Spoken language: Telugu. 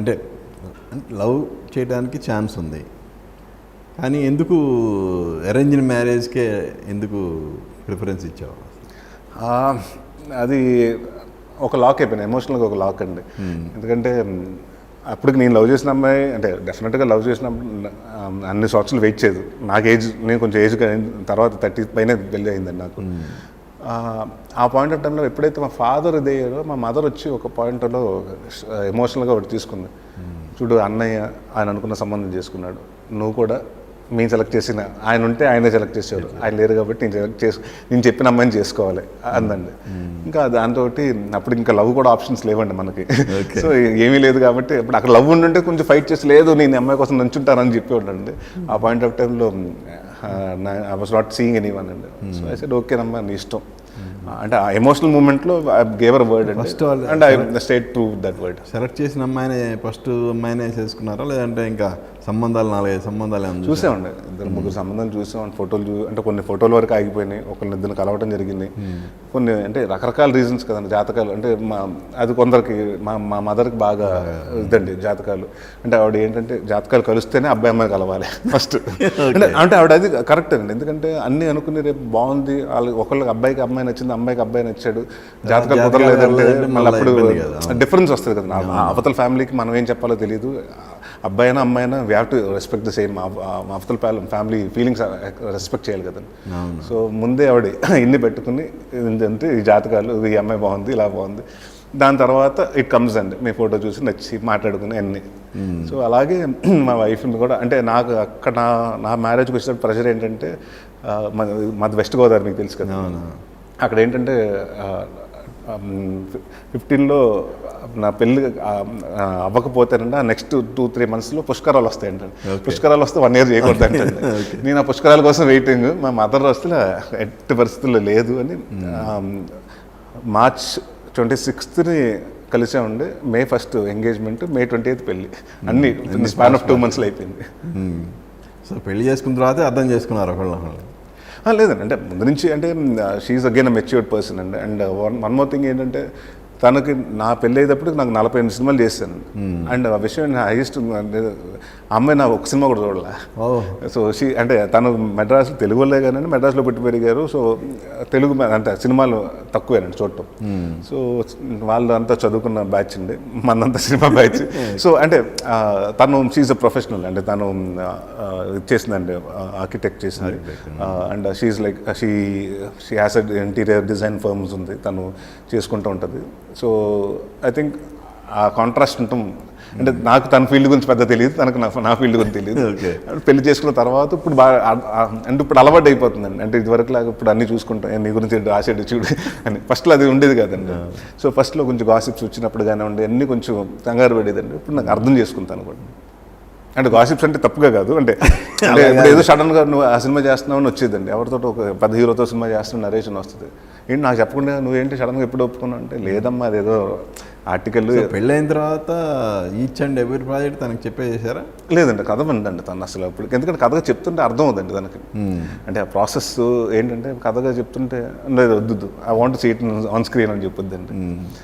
అంటే లవ్ చేయడానికి ఛాన్స్ ఉంది, కానీ ఎందుకు అరేంజ్డ్ మ్యారేజ్కే ఎందుకు ప్రిఫరెన్స్ ఇచ్చావు? అది ఒక లాక్ అయిపోయింది, ఎమోషనల్గా ఒక లాక్ అండి. ఎందుకంటే అప్పటికి నేను లవ్ చేసిన అమ్మాయి అంటే డెఫినెట్గా లవ్ చేసినప్పుడు అన్ని సంవత్సరాలు వెయిట్ చేయదు. నాకు ఏజ్, నేను కొంచెం ఏజ్ తర్వాత 30 పైన పెళ్ళి అయిందండి నాకు. ఆ పాయింట్ ఆఫ్ టైంలో ఎప్పుడైతే మా ఫాదర్ ఇదయ్యారో మా మదర్ వచ్చి ఒక పాయింట్లో ఎమోషనల్గా ఒకటి తీసుకుంది. చూడు అన్నయ్య ఆయన అనుకున్న సంబంధం చేసుకున్నాడు, నువ్వు కూడా మేము సెలెక్ట్ చేసిన ఆయన ఉంటే ఆయనే సెలెక్ట్ చేసేవారు, ఆయన లేరు కాబట్టి నేను చెప్పిన అమ్మాయిని చేసుకోవాలి అందండి. ఇంకా దాంతో అప్పుడు ఇంకా లవ్ కూడా ఆప్షన్స్ లేవండి మనకి. సో ఏమీ లేదు కాబట్టి ఇప్పుడు అక్కడ లవ్ ఉండుంటే కొంచెం ఫైట్ చేసి లేదు నేను అమ్మాయి కోసం నుంచుంటానని చెప్పేవాడండి. ఆ పాయింట్ ఆఫ్ టైంలో I was not seeing any one అండి. సో ఐ సెడ్ ఓకేనమ్మా నీ ఇష్టం అంటే ఆ ఎమోషనల్ మూమెంట్లో I gave a word and I state through that word. Select చేసిన అమ్మాయినే ఫస్ట్ అమ్మాయినే చేసుకున్నారా, లేదంటే ఇంకా సంబంధాలు 4-5 సంబంధాలు చూసామండి, 2-3 సంబంధాలు చూసామండి. ఫోటోలు అంటే కొన్ని ఫోటోల వరకు ఆగిపోయినాయి, ఒకరినిద్దరిని కలవటం జరిగింది. కొన్ని అంటే రకరకాల రీజన్స్ కదండి, జాతకాలు అంటే అది కొందరికి మా మదర్కి బాగా ఇదండి జాతకాలు. అంటే ఆవిడ ఏంటంటే జాతకాలు కలిస్తేనే అబ్బాయి అమ్మాయి కలవాలి ఫస్ట్. అంటే ఆవిడ అది కరెక్ట్ అండి, ఎందుకంటే అన్నీ అనుకుని రేపు బాగుంది వాళ్ళు ఒకళ్ళకి అబ్బాయికి అమ్మాయి నచ్చింది, అమ్మాయికి అబ్బాయి నచ్చాడు, జాతకాలు కుదరలేదంటే మళ్ళీ అప్పుడు డిఫరెన్స్ వస్తుంది కదా. అవతల ఫ్యామిలీకి మనం ఏం చెప్పాలో తెలియదు, అబ్బాయి అయినా అమ్మాయి అయినా we have to respect the same, అవతల ఫ్యామిలీ ఫీలింగ్స్ రెస్పెక్ట్ చేయాలి కదండి. సో ముందే ఆవిడ ఇన్ని పెట్టుకుని ఏంటంటే ఈ జాతకాలు ఈ అమ్మాయి బాగుంది ఇలా బాగుంది, దాని తర్వాత ఇట్ కమ్స్ అండి మీ ఫోటో చూసి నచ్చి మాట్లాడుకుని అన్నీ. సో అలాగే మా వైఫ్ని కూడా అంటే నాకు అక్కడ నా మ్యారేజ్కి వచ్చినప్పుడు ప్రెషర్ ఏంటంటే మాది వెస్ట్ గోదావరి మీకు తెలుసు కదా, అక్కడ ఏంటంటే 15లో నా పెళ్ళి అవ్వకపోతేనండి నెక్స్ట్ 2-3 మంత్స్లో పుష్కరాలు వస్తాయంటండి. పుష్కరాలు వస్తే 1 year చేయకూడదు అంటండి. నేను ఆ పుష్కరాల కోసం వెయిటింగ్, మా మదర్ వస్తే ఎట్టి పరిస్థితుల్లో లేదు అని March 26th కలిసామండి. May 1st engagement, May 28th పెళ్ళి, అన్ని స్పాన్ ఆఫ్ 2 monthsలో అయిపోయింది. సో పెళ్లి చేసుకున్న తర్వాత అర్థం చేసుకున్నారు ఒకళ్ళు? లేదండి, అంటే ముందు నుంచి అంటే she again a matured person అండి. అండ్ వన్ మోర్ థింగ్ ఏంటంటే తనకి నా పెళ్ళి అయ్యేటప్పుడు నాకు 48 సినిమాలు చేశాను. అండ్ ఆ విషయం హైయెస్ట్ అమ్మాయి నా ఒక సినిమా కూడా చూడలే. సో అంటే తను మెడ్రాస్లో తెలుగు వాళ్ళే కానీ మెడ్రాస్లో పుట్టి పెరిగారు. సో తెలుగు అంటే సినిమాలు తక్కువేనండి చూడటం. సో వాళ్ళు అంతా చదువుకున్న బ్యాచ్ అండి, మనంతా సినిమా బ్యాచ్. సో అంటే తను షీఈ్ అ ప్రొఫెషనల్ అంటే తను చేసిందండి, ఆర్కిటెక్ట్ చేసింది. And she like she has a interior design firms ఉంది, తను చేసుకుంటూ ఉంటుంది. So I think uh contrast ఉంటాం. అంటే నాకు తన ఫీల్డ్ గురించి పెద్ద తెలియదు, తనకు నా ఫీల్డ్ గురించి తెలియదు. పెళ్లి చేసుకున్న తర్వాత ఇప్పుడు బాగా అంటే ఇప్పుడు అలవాటు అయిపోతుందండి. అంటే ఇదివరకు లాగా ఇప్పుడు అన్నీ చూసుకుంటాం, నీ గురించి రాసేడు చూడు అని. ఫస్ట్లో అది ఉండేది కాదండి. సో ఫస్ట్లో కొంచెం గాసిప్స్ వచ్చినప్పుడు కానీ ఉండే అన్నీ కొంచెం కంగారు పడేదండి. ఇప్పుడు నాకు అర్థం చేసుకుంటాను కూడా. అంటే గాసిప్స్ అంటే తప్పుగా కాదు, అంటే ఇప్పుడు ఏదో సడన్గా నువ్వు ఆ సినిమా చేస్తున్నావు అని వచ్చేదండి. ఎవరితో ఒక పెద్ద హీరోతో సినిమా చేస్తున్న నరేషన్ వస్తుంది, ఏంటి నాకు చెప్పకుండా నువ్వేంటి సడన్గా ఎప్పుడు ఒప్పుకున్నావు అంటే లేదమ్మా అదేదో ఆర్టికల్. పెళ్ళైన తర్వాత ఈచ్ అండ్ ఎవ్రీ ప్రాజెక్ట్ తనకి చెప్పేసారా? లేదండి, కథ ఉందండి తను అసలు అప్పుడు. ఎందుకంటే కథగా చెప్తుంటే అర్థం అవుతుంది తనకి. అంటే ఆ ప్రాసెస్ ఏంటంటే కథగా చెప్తుంటే లేదు వద్దు, I want see it on screen అని చెప్పొద్దండి.